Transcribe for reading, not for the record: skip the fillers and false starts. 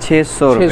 600